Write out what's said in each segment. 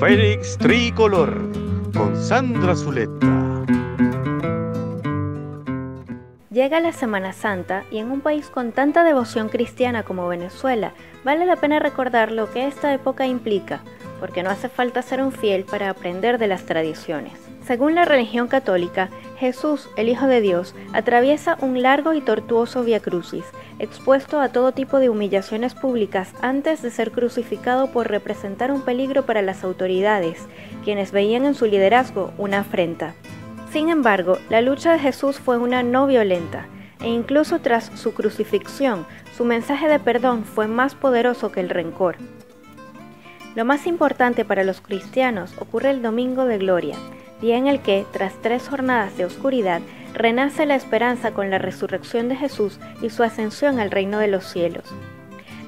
Félix Tricolor con Sandra Zuleta. Llega la Semana Santa y en un país con tanta devoción cristiana como Venezuela, vale la pena recordar lo que esta época implica, porque no hace falta ser un fiel para aprender de las tradiciones. Según la religión católica, Jesús, el Hijo de Dios, atraviesa un largo y tortuoso Vía Crucis, expuesto a todo tipo de humillaciones públicas antes de ser crucificado por representar un peligro para las autoridades, quienes veían en su liderazgo una afrenta. Sin embargo, la lucha de Jesús fue una no violenta, e incluso tras su crucifixión, su mensaje de perdón fue más poderoso que el rencor. Lo más importante para los cristianos ocurre el Domingo de Gloria, día en el que, tras 3 jornadas de oscuridad, renace la esperanza con la resurrección de Jesús y su ascensión al reino de los cielos.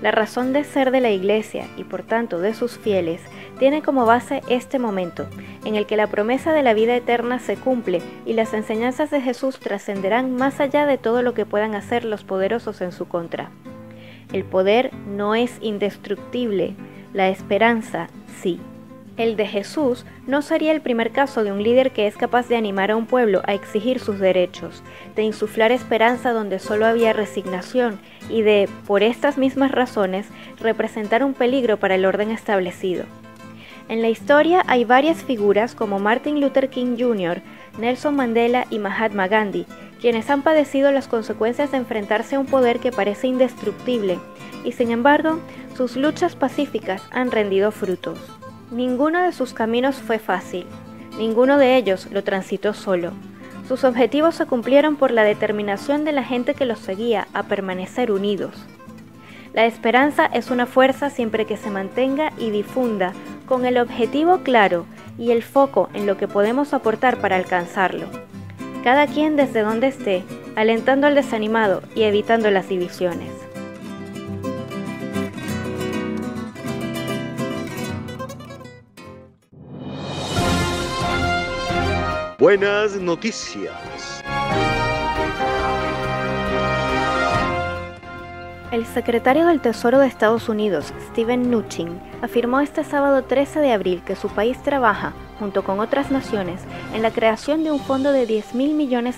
La razón de ser de la Iglesia, y por tanto de sus fieles, tiene como base este momento, en el que la promesa de la vida eterna se cumple y las enseñanzas de Jesús trascenderán más allá de todo lo que puedan hacer los poderosos en su contra. El poder no es indestructible, la esperanza sí. El de Jesús no sería el primer caso de un líder que es capaz de animar a un pueblo a exigir sus derechos, de insuflar esperanza donde solo había resignación y de, por estas mismas razones, representar un peligro para el orden establecido. En la historia hay varias figuras como Martin Luther King Jr., Nelson Mandela y Mahatma Gandhi, quienes han padecido las consecuencias de enfrentarse a un poder que parece indestructible, y sin embargo, sus luchas pacíficas han rendido frutos. Ninguno de sus caminos fue fácil, ninguno de ellos lo transitó solo. Sus objetivos se cumplieron por la determinación de la gente que los seguía a permanecer unidos. La esperanza es una fuerza siempre que se mantenga y difunda con el objetivo claro y el foco en lo que podemos aportar para alcanzarlo. Cada quien desde donde esté, alentando al desanimado y evitando las divisiones. Buenas noticias. El secretario del Tesoro de Estados Unidos, Steven Mnuchin, afirmó este sábado 13 de abril que su país trabaja, junto con otras naciones, en la creación de un fondo de $10.000 millones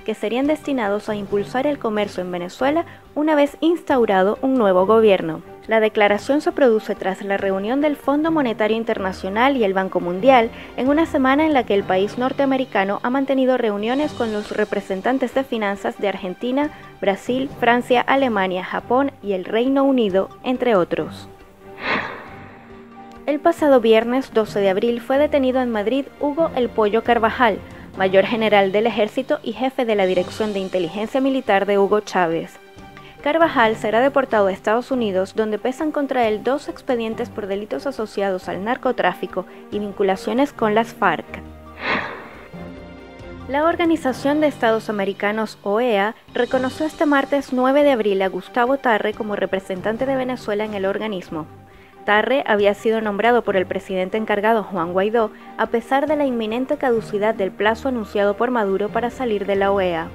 que serían destinados a impulsar el comercio en Venezuela una vez instaurado un nuevo gobierno. La declaración se produce tras la reunión del Fondo Monetario Internacional y el Banco Mundial en una semana en la que el país norteamericano ha mantenido reuniones con los representantes de finanzas de Argentina, Brasil, Francia, Alemania, Japón y el Reino Unido, entre otros. El pasado viernes 12 de abril fue detenido en Madrid Hugo El Pollo Carvajal, mayor general del ejército y jefe de la Dirección de Inteligencia Militar de Hugo Chávez. Carvajal será deportado a Estados Unidos, donde pesan contra él 2 expedientes por delitos asociados al narcotráfico y vinculaciones con las FARC. La Organización de Estados Americanos, OEA, reconoció este martes 9 de abril a Gustavo Tarre como representante de Venezuela en el organismo. Tarre había sido nombrado por el presidente encargado Juan Guaidó, a pesar de la inminente caducidad del plazo anunciado por Maduro para salir de la OEA.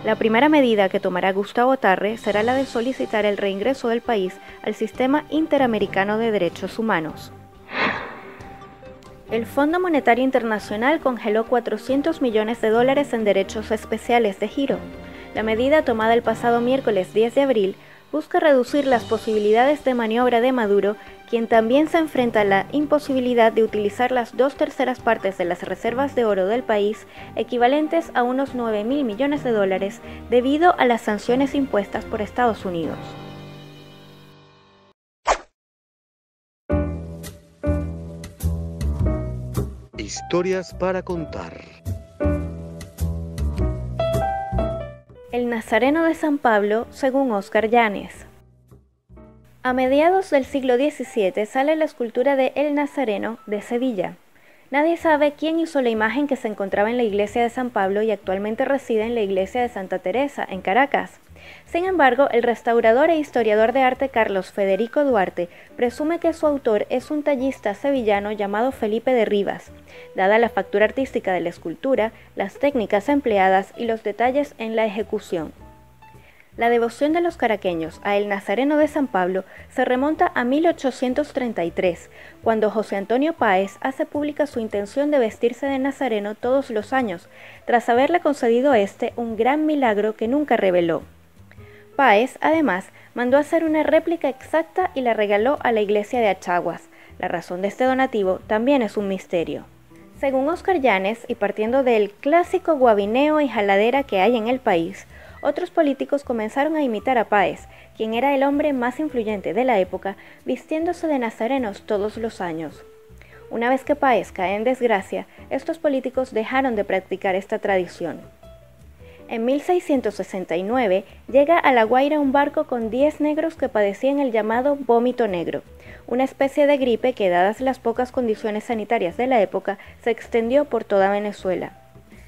La primera medida que tomará Gustavo Tarre será la de solicitar el reingreso del país al Sistema Interamericano de Derechos Humanos. El Fondo Monetario Internacional congeló $400 millones en derechos especiales de giro. La medida tomada el pasado miércoles 10 de abril busca reducir las posibilidades de maniobra de Maduro, quien también se enfrenta a la imposibilidad de utilizar las 2/3 partes de las reservas de oro del país, equivalentes a unos $9.000 millones, debido a las sanciones impuestas por Estados Unidos. Historias para contar. El Nazareno de San Pablo, según Óscar Llanes. A mediados del siglo XVII sale la escultura de El Nazareno de Sevilla. Nadie sabe quién hizo la imagen que se encontraba en la iglesia de San Pablo y actualmente reside en la iglesia de Santa Teresa, en Caracas. Sin embargo, el restaurador e historiador de arte Carlos Federico Duarte presume que su autor es un tallista sevillano llamado Felipe de Rivas, dada la factura artística de la escultura, las técnicas empleadas y los detalles en la ejecución. La devoción de los caraqueños a el Nazareno de San Pablo se remonta a 1833, cuando José Antonio Páez hace pública su intención de vestirse de nazareno todos los años, tras haberle concedido un gran milagro que nunca reveló. Páez, además, mandó hacer una réplica exacta y la regaló a la iglesia de Achaguas. La razón de este donativo también es un misterio. Según Óscar Llanes, y partiendo del clásico guabineo y jaladera que hay en el país, otros políticos comenzaron a imitar a Páez, quien era el hombre más influyente de la época, vistiéndose de nazarenos todos los años. Una vez que Páez cae en desgracia, estos políticos dejaron de practicar esta tradición. En 1669 llega a La Guaira un barco con 10 negros que padecían el llamado vómito negro, una especie de gripe que, dadas las pocas condiciones sanitarias de la época, se extendió por toda Venezuela.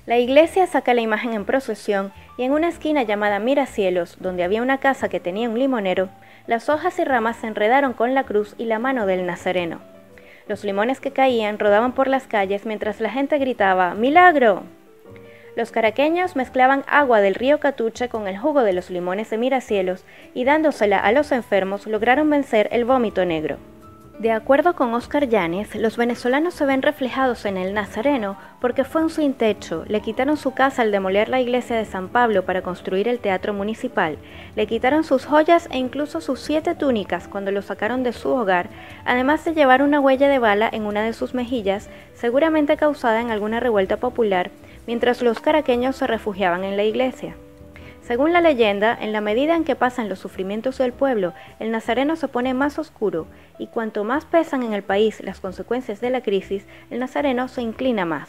La iglesia saca la imagen en procesión y en una esquina llamada Miracielos, donde había una casa que tenía un limonero, las hojas y ramas se enredaron con la cruz y la mano del nazareno. Los limones que caían rodaban por las calles mientras la gente gritaba ¡Milagro! Los caraqueños mezclaban agua del río Catuche con el jugo de los limones de Miracielos y dándosela a los enfermos lograron vencer el vómito negro. De acuerdo con Óscar Llanes, los venezolanos se ven reflejados en el Nazareno porque fue un sin techo, le quitaron su casa al demoler la iglesia de San Pablo para construir el teatro municipal, le quitaron sus joyas e incluso sus 7 túnicas cuando lo sacaron de su hogar, además de llevar una huella de bala en una de sus mejillas, seguramente causada en alguna revuelta popular, mientras los caraqueños se refugiaban en la iglesia. Según la leyenda, en la medida en que pasan los sufrimientos del pueblo, el nazareno se pone más oscuro, y cuanto más pesan en el país las consecuencias de la crisis, el nazareno se inclina más.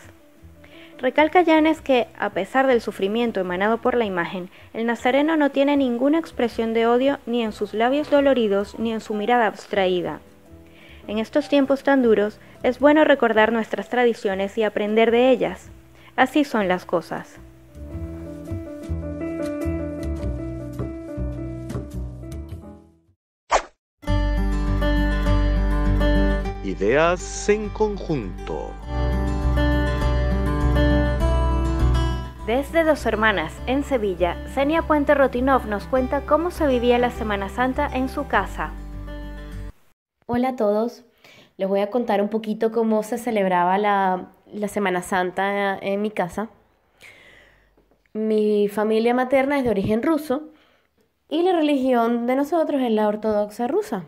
Recalca Llanes que, a pesar del sufrimiento emanado por la imagen, el nazareno no tiene ninguna expresión de odio ni en sus labios doloridos ni en su mirada abstraída. En estos tiempos tan duros, es bueno recordar nuestras tradiciones y aprender de ellas. Así son las cosas. Ideas en conjunto. Desde Dos Hermanas, en Sevilla, Xenia Puente Rotinov nos cuenta cómo se vivía la Semana Santa en su casa. Hola a todos, les voy a contar un poquito cómo se celebraba la Semana Santa en mi casa. Mi familia materna es de origen ruso y la religión de nosotros es la ortodoxa rusa.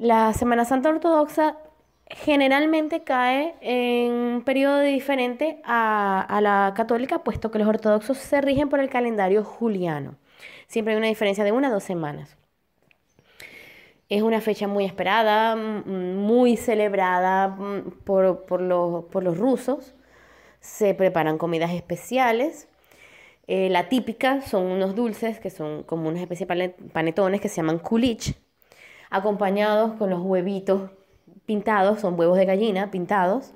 La Semana Santa ortodoxa generalmente cae en un periodo diferente a la católica, puesto que los ortodoxos se rigen por el calendario juliano. Siempre hay una diferencia de 1 a 2 semanas. Es una fecha muy esperada, muy celebrada por los rusos. Se preparan comidas especiales. La típica son unos dulces que son como una especie de panetones que se llaman kulich, acompañados con los huevitos pintados, son huevos de gallina pintados,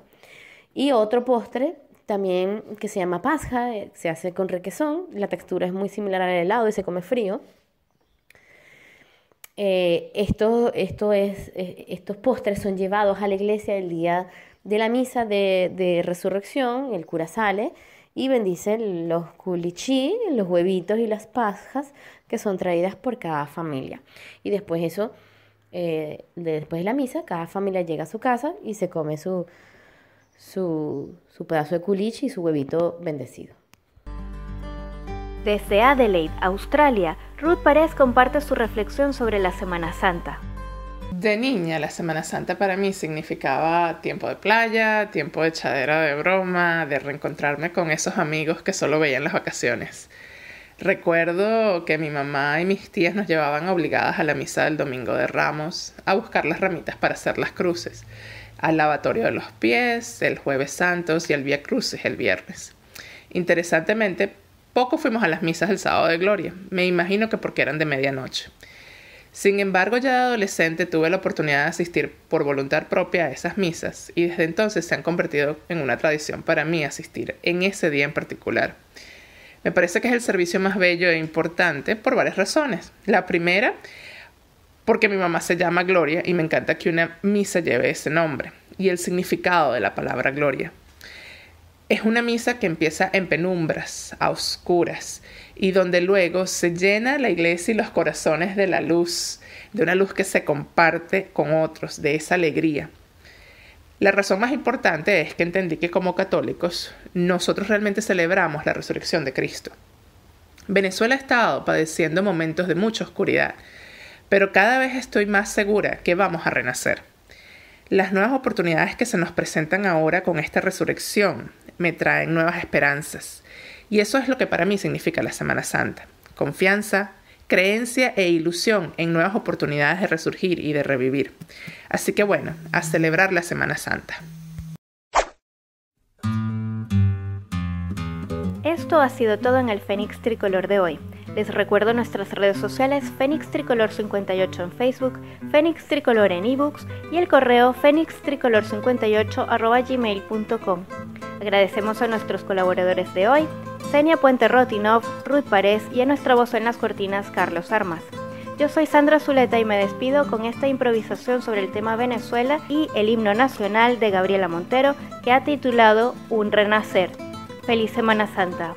y otro postre también que se llama pasja, se hace con requesón, la textura es muy similar al helado y se come frío. Estos postres son llevados a la iglesia el día de la misa de resurrección, el cura sale y bendice los kulichí, los huevitos y las pasjas que son traídas por cada familia. Y después después de la misa, cada familia llega a su casa y se come su pedazo de culichi y su huevito bendecido. Desde Adelaide, Australia, Ruth Párez comparte su reflexión sobre la Semana Santa. De niña, la Semana Santa para mí significaba tiempo de playa, tiempo de echadera de broma, de reencontrarme con esos amigos que solo veía en las vacaciones. Recuerdo que mi mamá y mis tías nos llevaban obligadas a la misa del Domingo de Ramos a buscar las ramitas para hacer las cruces, al lavatorio de los pies, el Jueves Santos y el Vía Crucis el viernes. Interesantemente, poco fuimos a las misas del Sábado de Gloria, me imagino que porque eran de medianoche. Sin embargo, ya de adolescente tuve la oportunidad de asistir por voluntad propia a esas misas y desde entonces se han convertido en una tradición para mí asistir en ese día en particular. Me parece que es el servicio más bello e importante por varias razones. La primera, porque mi mamá se llama Gloria y me encanta que una misa lleve ese nombre y el significado de la palabra gloria. Es una misa que empieza en penumbras, a oscuras, y donde luego se llena la iglesia y los corazones de la luz, de una luz que se comparte con otros, de esa alegría. La razón más importante es que entendí que como católicos nosotros realmente celebramos la resurrección de Cristo. Venezuela ha estado padeciendo momentos de mucha oscuridad, pero cada vez estoy más segura que vamos a renacer. Las nuevas oportunidades que se nos presentan ahora con esta resurrección me traen nuevas esperanzas. Y eso es lo que para mí significa la Semana Santa. Confianza, creencia e ilusión en nuevas oportunidades de resurgir y de revivir. Así que bueno, a celebrar la Semana Santa. Esto ha sido todo en el Fénix Tricolor de hoy. Les recuerdo nuestras redes sociales Fénix Tricolor 58 en Facebook, Fénix Tricolor en ebooks y el correo fenixtricolor58@gmail.com. Agradecemos a nuestros colaboradores de hoy, Xenia Puente Rotinov, Ruth Párez y a nuestra voz en las cortinas, Carlos Armas. Yo soy Sandra Zuleta y me despido con esta improvisación sobre el tema Venezuela y el himno nacional de Gabriela Montero que ha titulado Un Renacer. ¡Feliz Semana Santa!